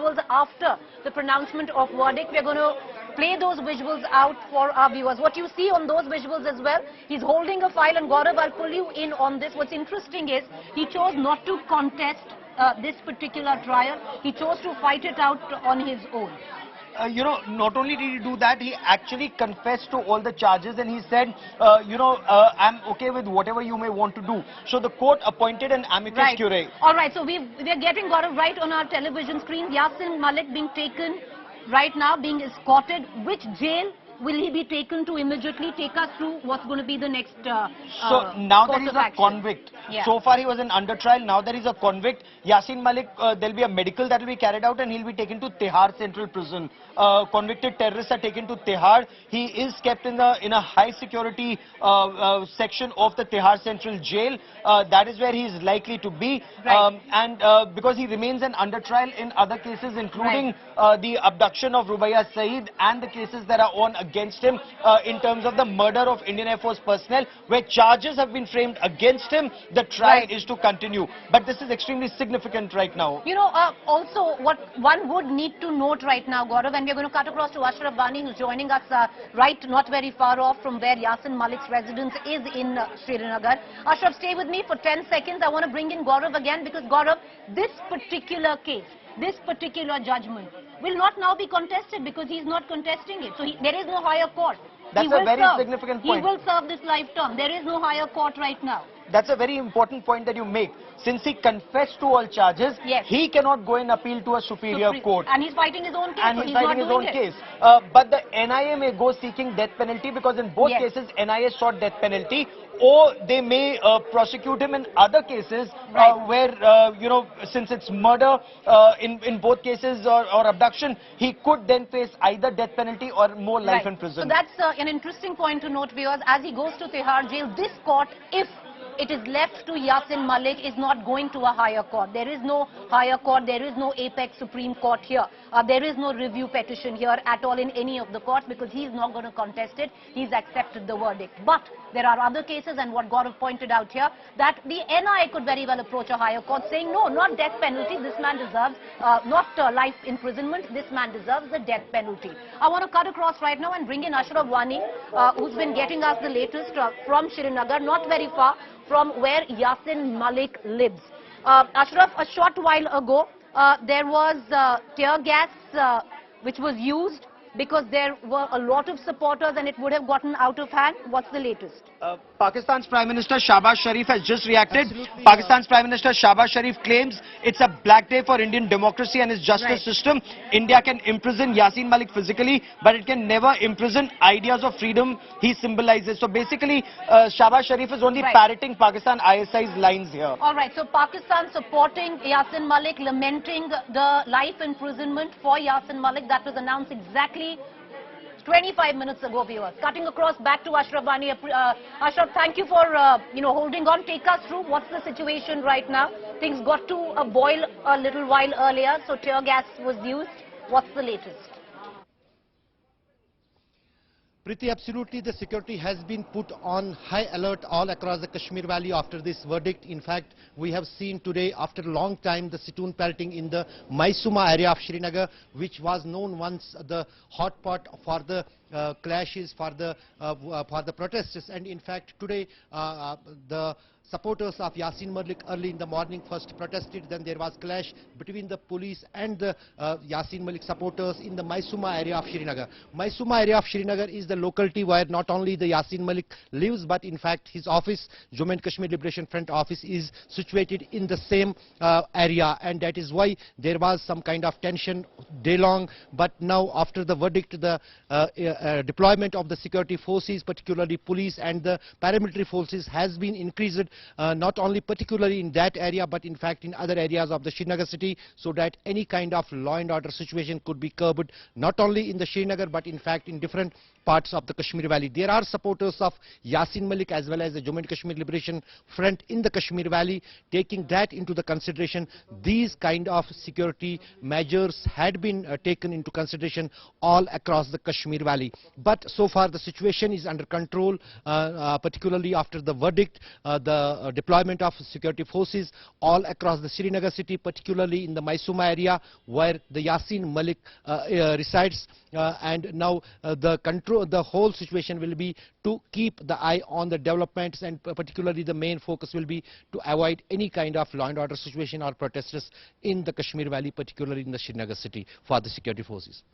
visuals after the pronouncement of verdict. We're going to play those visuals out for our viewers. What you see on those visuals as well, he's holding a file, and Gaurav, I'll pull you in on this. What's interesting is he chose not to contest this particular trial. He chose to fight it out on his own. Not only did he do that, he actually confessed to all the charges, and he said, I'm okay with whatever you may want to do. So the court appointed an amicus curiae. All right, so we're getting Gaurav right on our television screen. Yasin Malik being taken right now, being escorted. Which jail will he be taken to immediately? Take us through what's going to be the next So now that he's a convict. Yeah. So far he was an under trial. Now that he's a convict, Yasin Malik, there'll be a medical that will be carried out, and he'll be taken to Tihar Central Prison. Convicted terrorists are taken to Tihar. He is kept in a high security section of the Tihar Central Jail. That is where he is likely to be. Because he remains an under trial in other cases, including the abduction of Rubaiya Saeed and the cases that are on against him in terms of the murder of Indian Air Force personnel, where charges have been framed against him. The trial is to continue. But this is extremely significant right now. Also what one would need to note right now, Gaurav, and we're going to cut across to Ashraf Bani, who's joining us not very far off from where Yasin Malik's residence is in Srinagar. Ashraf, stay with me for 10 seconds. I want to bring in Gaurav again, because Gaurav, this particular case, this particular judgment will not now be contested, because he's not contesting it. So there is no higher court. That's a very significant point. He will serve this life term. There is no higher court right now. That's a very important point that you make. Since he confessed to all charges, he cannot go and appeal to a superior court. And he's fighting his own case. And he's fighting his own case. But the NIA may go seeking death penalty, because in both cases, NIA sought death penalty. Or they may prosecute him in other cases where, since it's murder in both cases or abduction, he could then face either death penalty or more life in prison. So that's an interesting point to note, viewers. As he goes to Tihar jail, this court, if it is left to Yasin Malik, is not going to a higher court. There is no higher court. There is no apex Supreme Court here. There is no review petition here at all in any of the courts, because he's not going to contest it. He's accepted the verdict. But there are other cases, and what Gaurav pointed out here, that the NIA could very well approach a higher court saying, no, not death penalty. This man deserves not life imprisonment. This man deserves the death penalty. I want to cut across right now and bring in Ashraf Wani, who's been getting us the latest from Srinagar, not very far from where Yasin Malik lives. Ashraf, a short while ago, there was tear gas which was used because there were a lot of supporters and it would have gotten out of hand. What's the latest? Pakistan's Prime Minister Shahbaz Sharif has just reacted. Pakistan's Prime Minister Shahbaz Sharif claims it's a black day for Indian democracy and its justice system. India can imprison Yasin Malik physically, but it can never imprison ideas of freedom he symbolizes. So basically, Shahbaz Sharif is only parroting Pakistan ISI's lines here. All right, so Pakistan supporting Yasin Malik, lamenting the life imprisonment for Yasin Malik that was announced exactly 25 minutes ago, viewers. Cutting across back to Ashraf Bani. Ashraf, thank you for holding on. Take us through what's the situation right now. Things got to a boil a little while earlier, so tear gas was used. What's the latest? Priti, absolutely, the security has been put on high alert all across the Kashmir Valley after this verdict. In fact, we have seen today, after a long time, the sit-on pelting in the Maisuma area of Srinagar, which was known once the hot pot for the clashes, for the protests. And in fact, today, the supporters of Yasin Malik early in the morning first protested, then there was clash between the police and the Yasin Malik supporters in the Maisuma area of Srinagar. Maisuma area of Srinagar is the locality where not only the Yasin Malik lives, but in fact his office, Jammu and Kashmir Liberation Front office, is situated in the same area, and that is why there was some kind of tension day long. But now after the verdict, the deployment of the security forces, particularly police and the paramilitary forces, has been increased. Not only particularly in that area, but in fact in other areas of the Srinagar city, so that any kind of law and order situation could be curbed, not only in the Srinagar, but in fact in different parts of the Kashmir Valley. There are supporters of Yasin Malik as well as the Jammu and Kashmir Liberation Front in the Kashmir Valley. Taking that into the consideration, these kind of security measures had been taken into consideration all across the Kashmir Valley. But so far the situation is under control, particularly after the verdict. The deployment of security forces all across the Srinagar city, particularly in the Maisuma area where the Yasin Malik resides. And now the whole situation will be to keep the eye on the developments, and particularly the main focus will be to avoid any kind of law and order situation or protesters in the Kashmir Valley, particularly in the Srinagar city, for the security forces.